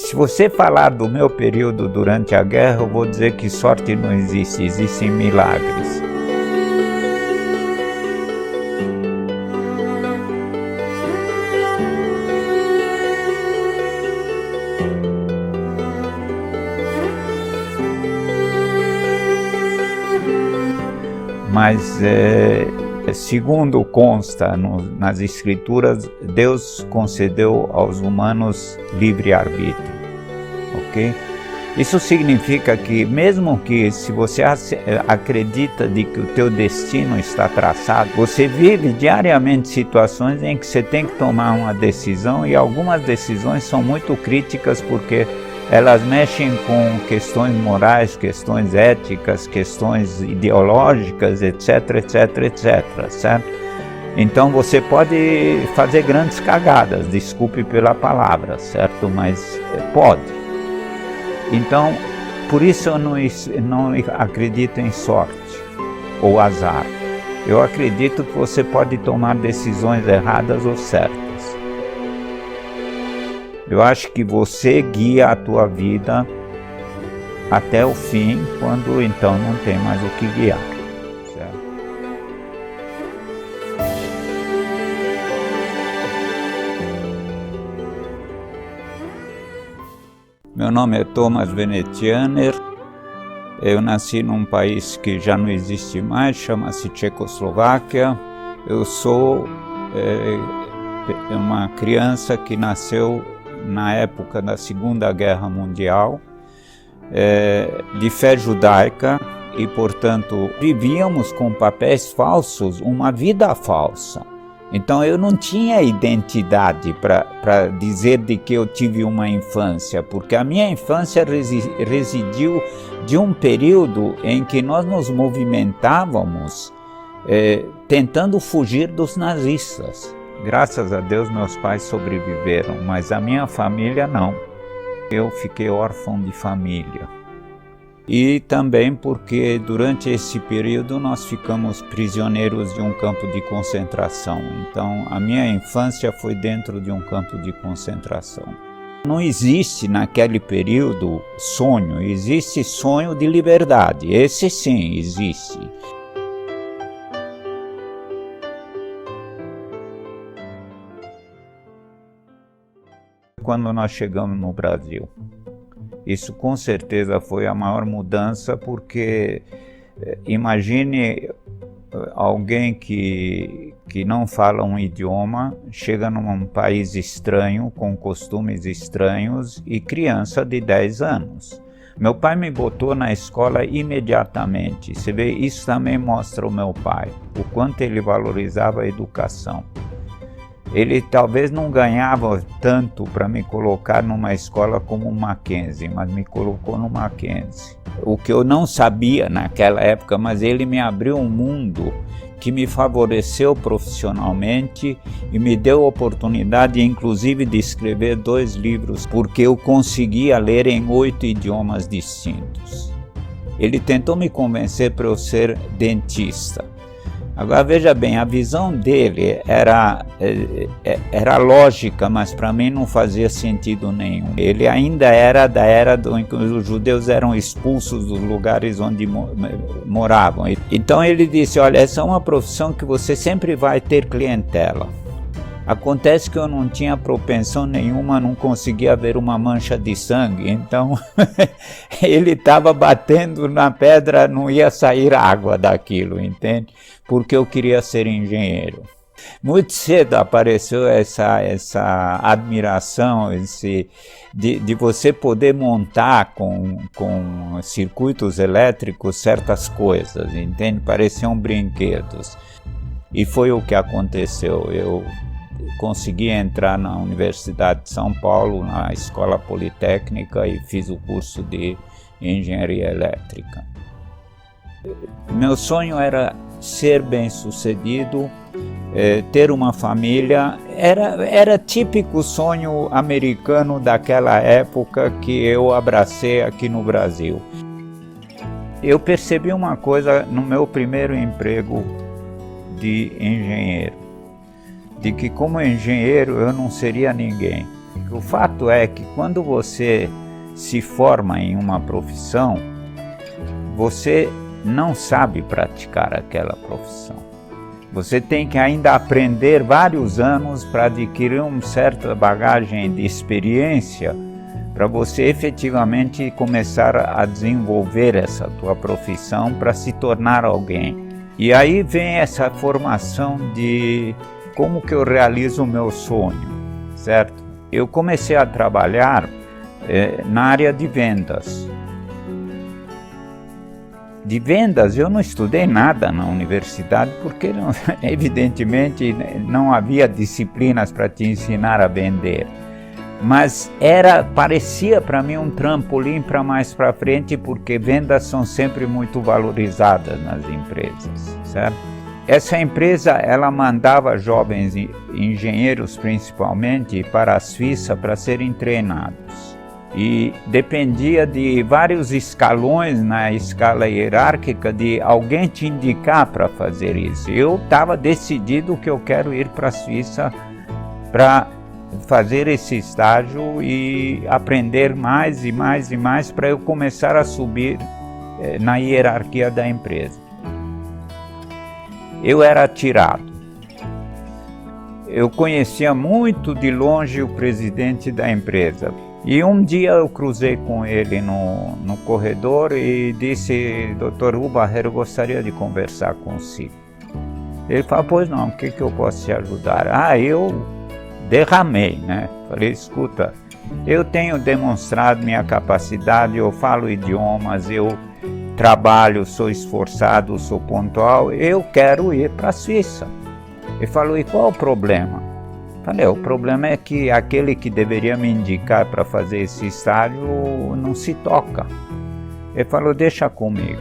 Se você falar do meu período durante a guerra, eu vou dizer que sorte não existe, existem milagres. Mas, segundo consta nas Escrituras, Deus concedeu aos humanos livre-arbítrio, ok? Isso significa que, mesmo que se você acredita de que o teu destino está traçado, você vive diariamente situações em que você tem que tomar uma decisão, e algumas decisões são muito críticas porque elas mexem com questões morais, questões éticas, questões ideológicas, etc, etc, etc, certo? Então você pode fazer grandes cagadas, desculpe pela palavra, certo? Mas pode. Então, por isso eu não acredito em sorte ou azar. Eu acredito que você pode tomar decisões erradas ou certas. Eu acho que você guia a tua vida até o fim, quando então não tem mais o que guiar. Certo? Meu nome é Thomas Venetianer. Eu nasci num país que já não existe mais, chama-se Tchecoslováquia. Eu sou uma criança que nasceu na época da Segunda Guerra Mundial, de fé judaica, e, portanto, vivíamos com papéis falsos, uma vida falsa. Então eu não tinha identidade para dizer de que eu tive uma infância, porque a minha infância residiu de um período em que nós nos movimentávamos tentando fugir dos nazistas. Graças a Deus meus pais sobreviveram, mas a minha família não. Eu fiquei órfão de família. E também porque durante esse período nós ficamos prisioneiros de um campo de concentração. Então a minha infância foi dentro de um campo de concentração. Não existe naquele período sonho, existe sonho de liberdade. Esse sim existe. Quando nós chegamos no Brasil, isso com certeza foi a maior mudança, porque imagine alguém que não fala um idioma, chega num país estranho, com costumes estranhos, e criança de 10 anos. Meu pai me botou na escola imediatamente. Você vê, isso também mostra o meu pai, o quanto ele valorizava a educação. Ele talvez não ganhava tanto para me colocar numa escola como o Mackenzie, mas me colocou no Mackenzie. O que eu não sabia naquela época, mas ele me abriu um mundo que me favoreceu profissionalmente e me deu a oportunidade, inclusive, de escrever 2 livros, porque eu conseguia ler em 8 idiomas distintos. Ele tentou me convencer para eu ser dentista. Agora veja bem, a visão dele era lógica, mas para mim não fazia sentido nenhum. Ele ainda era da era em que os judeus eram expulsos dos lugares onde moravam. Então ele disse, olha, essa é uma profissão que você sempre vai ter clientela. Acontece que eu não tinha propensão nenhuma, não conseguia ver uma mancha de sangue, então ele estava batendo na pedra, não ia sair água daquilo, entende? Porque eu queria ser engenheiro. Muito cedo apareceu essa admiração de você poder montar com circuitos elétricos certas coisas, entende? Pareciam brinquedos. E foi o que aconteceu. Eu consegui entrar na Universidade de São Paulo, na Escola Politécnica, e fiz o curso de Engenharia Elétrica. Meu sonho era ser bem-sucedido, ter uma família. Era típico sonho americano daquela época que eu abracei aqui no Brasil. Eu percebi uma coisa no meu primeiro emprego de engenheiro, de que como engenheiro eu não seria ninguém. O fato é que quando você se forma em uma profissão, você não sabe praticar aquela profissão. Você tem que ainda aprender vários anos para adquirir uma certa bagagem de experiência para você efetivamente começar a desenvolver essa tua profissão para se tornar alguém. E aí vem essa formação de como que eu realizo o meu sonho, certo? Eu comecei a trabalhar na área de vendas. De vendas eu não estudei nada na universidade porque evidentemente não havia disciplinas para te ensinar a vender. Mas parecia para mim um trampolim para mais para frente, porque vendas são sempre muito valorizadas nas empresas, certo? Essa empresa, ela mandava jovens engenheiros principalmente para a Suíça para serem treinados. E dependia de vários escalões na escala hierárquica de alguém te indicar para fazer isso. Eu estava decidido que eu quero ir para a Suíça para fazer esse estágio e aprender mais e mais e mais para eu começar a subir na hierarquia da empresa. Eu era tirado. Eu conhecia muito de longe o presidente da empresa. E um dia eu cruzei com ele no corredor e disse: Dr. Huber, eu gostaria de conversar consigo. Ele falou: pois não, o que eu posso te ajudar? Eu derramei, né? Falei: escuta, eu tenho demonstrado minha capacidade, eu falo idiomas, eu trabalho, sou esforçado, sou pontual, eu quero ir para a Suíça. Ele falou: e qual o problema? Falei: o problema é que aquele que deveria me indicar para fazer esse estágio não se toca. Ele falou: deixa comigo.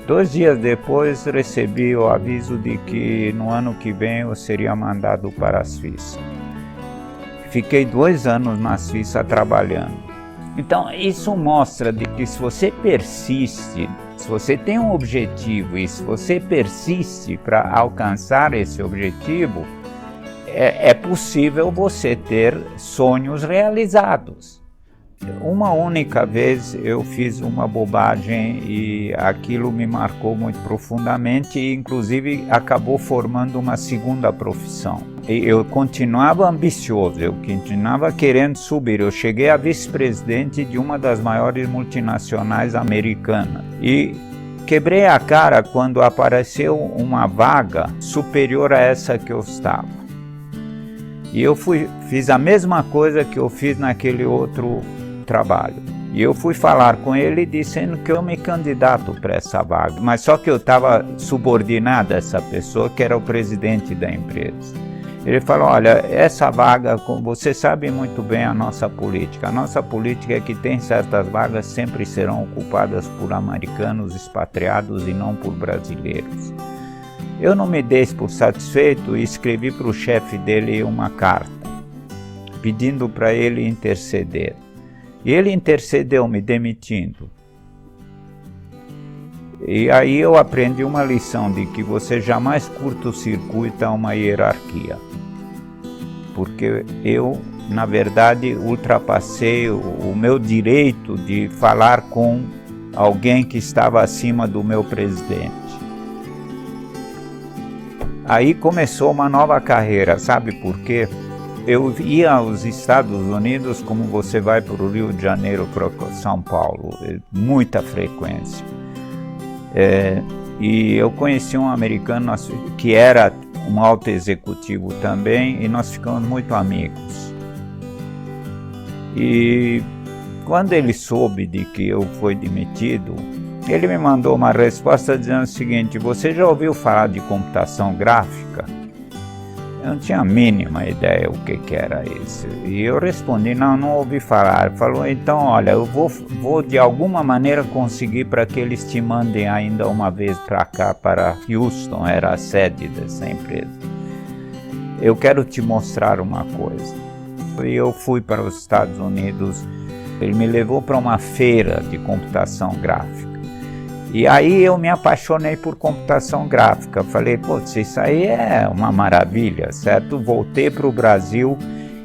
2 dias depois recebi o aviso de que no ano que vem eu seria mandado para a Suíça. Fiquei 2 anos na Suíça trabalhando. Então isso mostra de que se você persiste, se você tem um objetivo e se você persiste para alcançar esse objetivo, é possível você ter sonhos realizados. Uma única vez eu fiz uma bobagem e aquilo me marcou muito profundamente e inclusive acabou formando uma segunda profissão. E eu continuava ambicioso, eu continuava querendo subir. Eu cheguei a vice-presidente de uma das maiores multinacionais americanas e quebrei a cara quando apareceu uma vaga superior a essa que eu estava. E eu fiz a mesma coisa que eu fiz naquele outro trabalho. E eu fui falar com ele dizendo que eu me candidato para essa vaga. Mas só que eu estava subordinado a essa pessoa que era o presidente da empresa. Ele falou: olha, essa vaga, você sabe muito bem a nossa política. A nossa política é que tem certas vagas sempre serão ocupadas por americanos expatriados e não por brasileiros. Eu não me dei por satisfeito e escrevi para o chefe dele uma carta, pedindo para ele interceder. E ele intercedeu, me demitindo. E aí eu aprendi uma lição de que você jamais curta-circuita uma hierarquia. Porque eu, na verdade, ultrapassei o meu direito de falar com alguém que estava acima do meu presidente. Aí começou uma nova carreira, sabe por quê? Eu ia aos Estados Unidos como você vai para o Rio de Janeiro, para São Paulo, muita frequência. E eu conheci um americano que era um alto executivo também e nós ficamos muito amigos. E quando ele soube de que eu fui demitido, ele me mandou uma resposta dizendo o seguinte: você já ouviu falar de computação gráfica? Eu não tinha a mínima ideia o que era isso. E eu respondi: não ouvi falar. Ele falou: então olha, eu vou de alguma maneira conseguir para que eles te mandem ainda uma vez para cá, para Houston, era a sede dessa empresa. Eu quero te mostrar uma coisa. E eu fui para os Estados Unidos, ele me levou para uma feira de computação gráfica. E aí eu me apaixonei por computação gráfica. Falei: pô, isso aí é uma maravilha, certo? Voltei para o Brasil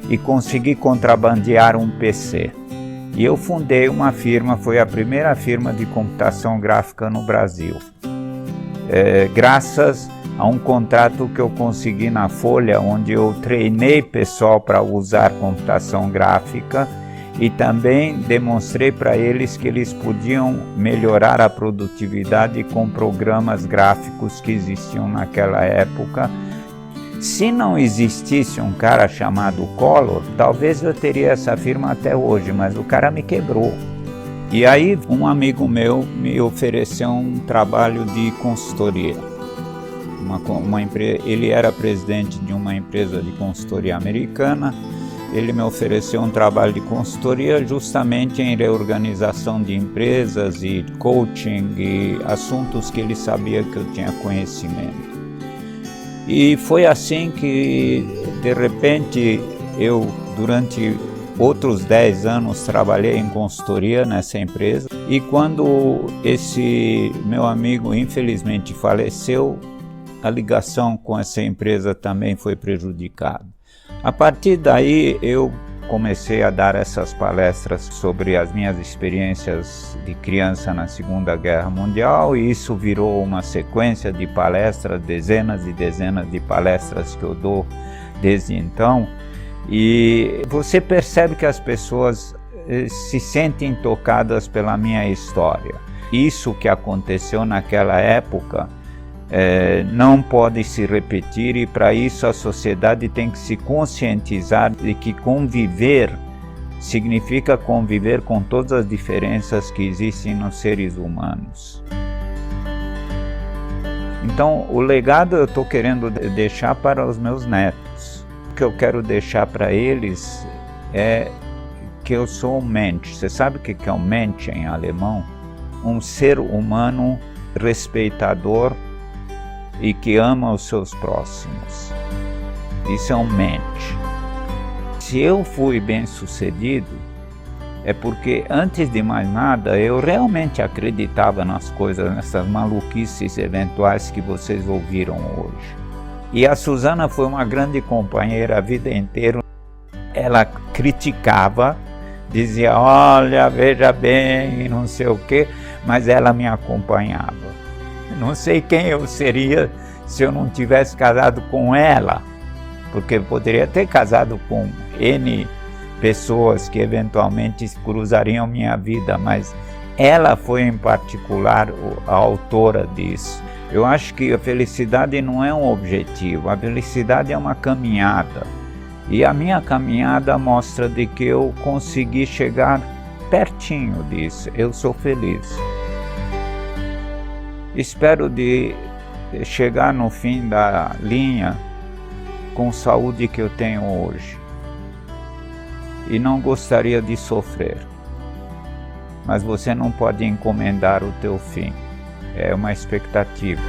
e consegui contrabandear um PC. E eu fundei uma firma, foi a primeira firma de computação gráfica no Brasil. Graças a um contrato que eu consegui na Folha, onde eu treinei pessoal para usar computação gráfica e também demonstrei para eles que eles podiam melhorar a produtividade com programas gráficos que existiam naquela época. Se não existisse um cara chamado Collor, talvez eu teria essa firma até hoje, mas o cara me quebrou. E aí um amigo meu me ofereceu um trabalho de consultoria. Ele era presidente de uma empresa de consultoria americana. Ele me ofereceu um trabalho de consultoria justamente em reorganização de empresas e coaching e assuntos que ele sabia que eu tinha conhecimento. E foi assim que, de repente, eu, durante outros 10 anos, trabalhei em consultoria nessa empresa. E quando esse meu amigo, infelizmente, faleceu, a ligação com essa empresa também foi prejudicada. A partir daí, eu comecei a dar essas palestras sobre as minhas experiências de criança na Segunda Guerra Mundial, e isso virou uma sequência de palestras, dezenas e dezenas de palestras que eu dou desde então. E você percebe que as pessoas se sentem tocadas pela minha história. Isso que aconteceu naquela época não pode se repetir, e para isso a sociedade tem que se conscientizar de que conviver significa conviver com todas as diferenças que existem nos seres humanos. Então, o legado eu estou querendo deixar para os meus netos. O que eu quero deixar para eles é que eu sou um Mensch. Você sabe o que é um Mensch em alemão? Um ser humano respeitador e que ama os seus próximos. Isso é um Mensch. Se eu fui bem sucedido, é porque, antes de mais nada, eu realmente acreditava nas coisas, nessas maluquices eventuais que vocês ouviram hoje. E a Suzana foi uma grande companheira a vida inteira. Ela criticava, dizia, olha, veja bem, e não sei o quê, mas ela me acompanhava. Não sei quem eu seria se eu não tivesse casado com ela, porque eu poderia ter casado com N pessoas que eventualmente cruzariam minha vida, mas ela foi em particular a autora disso. Eu acho que a felicidade não é um objetivo, a felicidade é uma caminhada. E a minha caminhada mostra de que eu consegui chegar pertinho disso. Eu sou feliz. Espero de chegar no fim da linha com a saúde que eu tenho hoje. E não gostaria de sofrer. Mas você não pode encomendar o teu fim. É uma expectativa.